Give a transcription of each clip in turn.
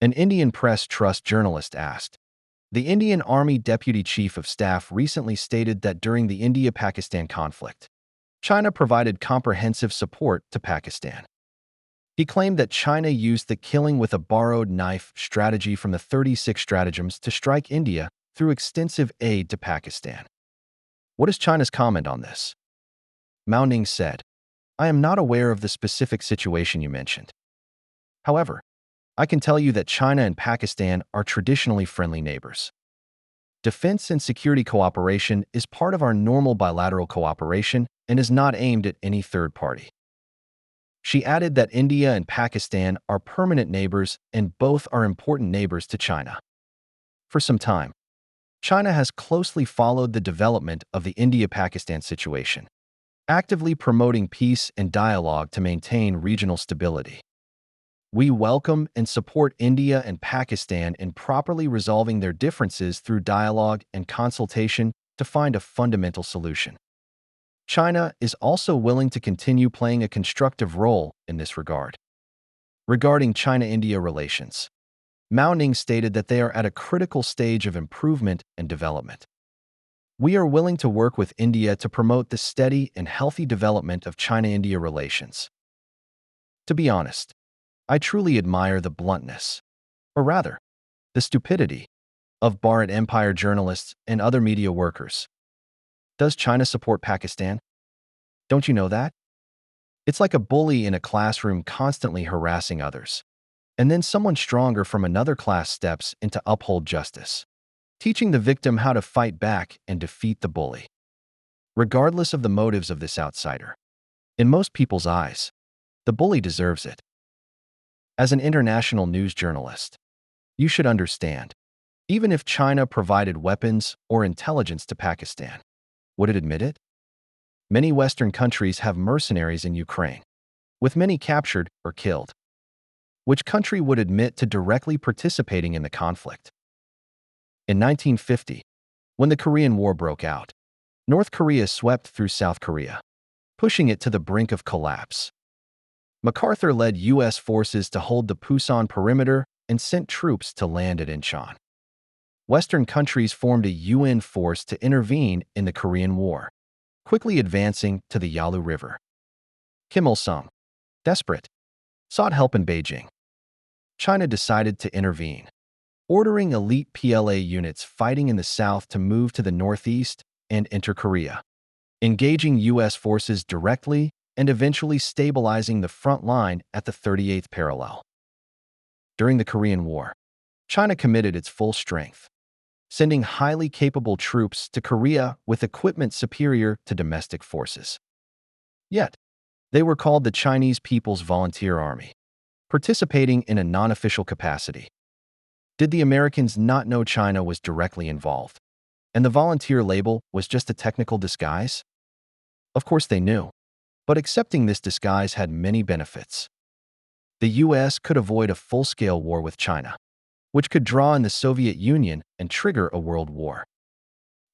An Indian press trust journalist asked. The Indian Army Deputy Chief of Staff recently stated that during the India-Pakistan conflict, China provided comprehensive support to Pakistan. He claimed that China used the killing with a borrowed knife strategy from the 36 stratagems to strike India through extensive aid to Pakistan. What is China's comment on this? Mao Ning said, "I am not aware of the specific situation you mentioned. However, I can tell you that China and Pakistan are traditionally friendly neighbors. Defense and security cooperation is part of our normal bilateral cooperation and is not aimed at any third party." She added that India and Pakistan are permanent neighbors and both are important neighbors to China. For some time, China has closely followed the development of the India-Pakistan situation, actively promoting peace and dialogue to maintain regional stability. We welcome and support India and Pakistan in properly resolving their differences through dialogue and consultation to find a fundamental solution. China is also willing to continue playing a constructive role in this regard. Regarding China-India relations, Mao Ning stated that they are at a critical stage of improvement and development. We are willing to work with India to promote the steady and healthy development of China-India relations. To be honest, I truly admire the bluntness, or rather, the stupidity, of Bharat Empire journalists and other media workers. Does China support Pakistan? Don't you know that? It's like a bully in a classroom constantly harassing others. And then someone stronger from another class steps in to uphold justice, teaching the victim how to fight back and defeat the bully. Regardless of the motives of this outsider, in most people's eyes, the bully deserves it. As an international news journalist, you should understand, even if China provided weapons or intelligence to Pakistan, would it admit it? Many Western countries have mercenaries in Ukraine, with many captured or killed. Which country would admit to directly participating in the conflict? In 1950, when the Korean War broke out, North Korea swept through South Korea, pushing it to the brink of collapse. MacArthur led U.S. forces to hold the Pusan perimeter and sent troops to land at Incheon. Western countries formed a UN force to intervene in the Korean War, quickly advancing to the Yalu River. Kim Il-sung, desperate, sought help in Beijing. China decided to intervene, ordering elite PLA units fighting in the south to move to the northeast and enter Korea, engaging U.S. forces directly and eventually stabilizing the front line at the 38th parallel. During the Korean War, China committed its full strength, sending highly capable troops to Korea with equipment superior to domestic forces. Yet, they were called the Chinese People's Volunteer Army, participating in a non-official capacity. Did the Americans not know China was directly involved, and the volunteer label was just a technical disguise? Of course they knew, but accepting this disguise had many benefits. The U.S. could avoid a full-scale war with China, which could draw in the Soviet Union and trigger a world war.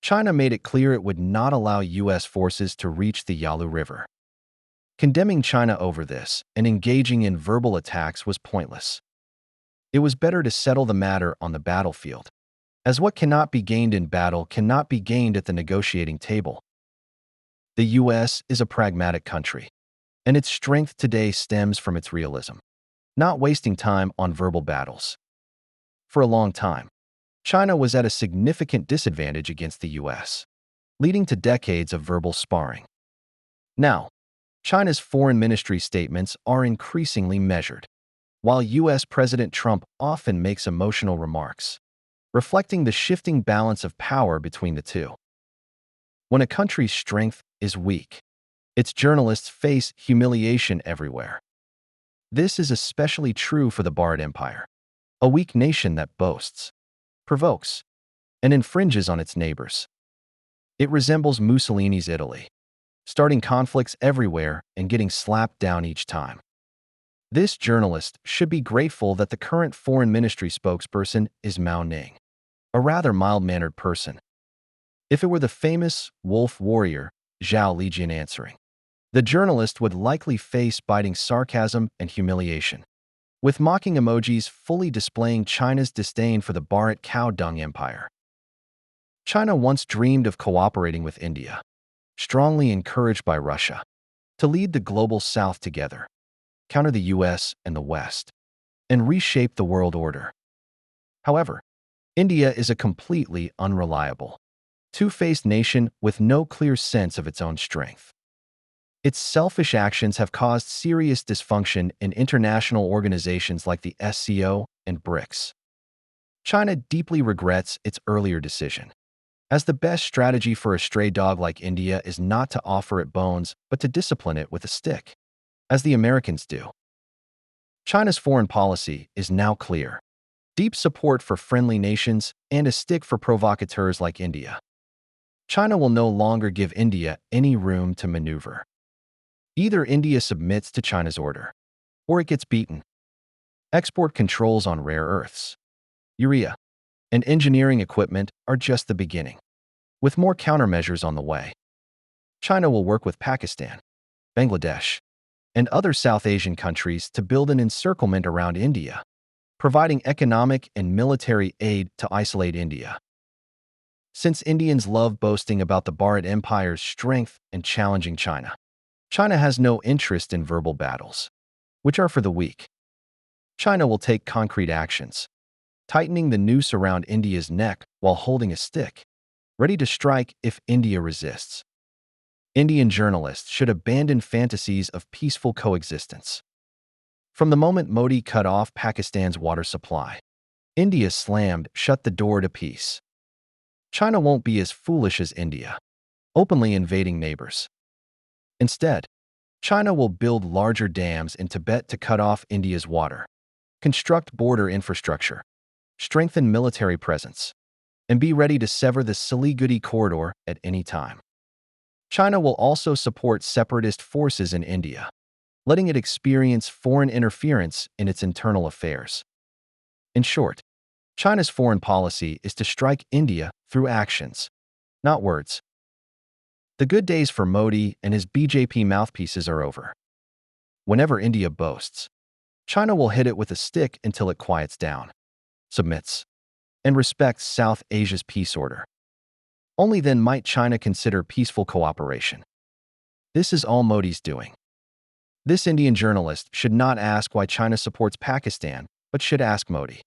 China made it clear it would not allow U.S. forces to reach the Yalu River. Condemning China over this and engaging in verbal attacks was pointless. It was better to settle the matter on the battlefield, as what cannot be gained in battle cannot be gained at the negotiating table. The U.S. is a pragmatic country, and its strength today stems from its realism, not wasting time on verbal battles. For a long time, China was at a significant disadvantage against the U.S., leading to decades of verbal sparring. Now, China's foreign ministry statements are increasingly measured, while U.S. President Trump often makes emotional remarks, reflecting the shifting balance of power between the two. When a country's strength is weak, its journalists face humiliation everywhere. This is especially true for the Bharat Empire, a weak nation that boasts, provokes, and infringes on its neighbors. It resembles Mussolini's Italy, starting conflicts everywhere and getting slapped down each time. This journalist should be grateful that the current foreign ministry spokesperson is Mao Ning, a rather mild-mannered person. If it were the famous wolf warrior Zhao Lijian answering, the journalist would likely face biting sarcasm and humiliation. with mocking emojis fully displaying China's disdain for the Bharat cow dung empire. China once dreamed of cooperating with India, strongly encouraged by Russia, to lead the global South together, counter the US and the West, and reshape the world order. However, India is a completely unreliable, two-faced nation with no clear sense of its own strength. Its selfish actions have caused serious dysfunction in international organizations like the SCO and BRICS. China deeply regrets its earlier decision, as the best strategy for a stray dog like India is not to offer it bones but to discipline it with a stick, as the Americans do. China's foreign policy is now clear: deep support for friendly nations and a stick for provocateurs like India. China will no longer give India any room to maneuver. Either India submits to China's order, or it gets beaten. Export controls on rare earths, urea, and engineering equipment are just the beginning, with more countermeasures on the way. China will work with Pakistan, Bangladesh, and other South Asian countries to build an encirclement around India, providing economic and military aid to isolate India. Since Indians love boasting about the Bharat Empire's strength and challenging China, China has no interest in verbal battles, which are for the weak. China will take concrete actions, tightening the noose around India's neck while holding a stick, ready to strike if India resists. Indian journalists should abandon fantasies of peaceful coexistence. From the moment Modi cut off Pakistan's water supply, India slammed shut the door to peace. China won't be as foolish as India, openly invading neighbors. Instead, China will build larger dams in Tibet to cut off India's water, construct border infrastructure, strengthen military presence, and be ready to sever the Siliguri corridor at any time. China will also support separatist forces in India, letting it experience foreign interference in its internal affairs. In short, China's foreign policy is to strike India through actions, not words. The good days for Modi and his BJP mouthpieces are over. Whenever India boasts, China will hit it with a stick until it quiets down, submits, and respects South Asia's peace order. Only then might China consider peaceful cooperation. This is all Modi's doing. This Indian journalist should not ask why China supports Pakistan, but should ask Modi,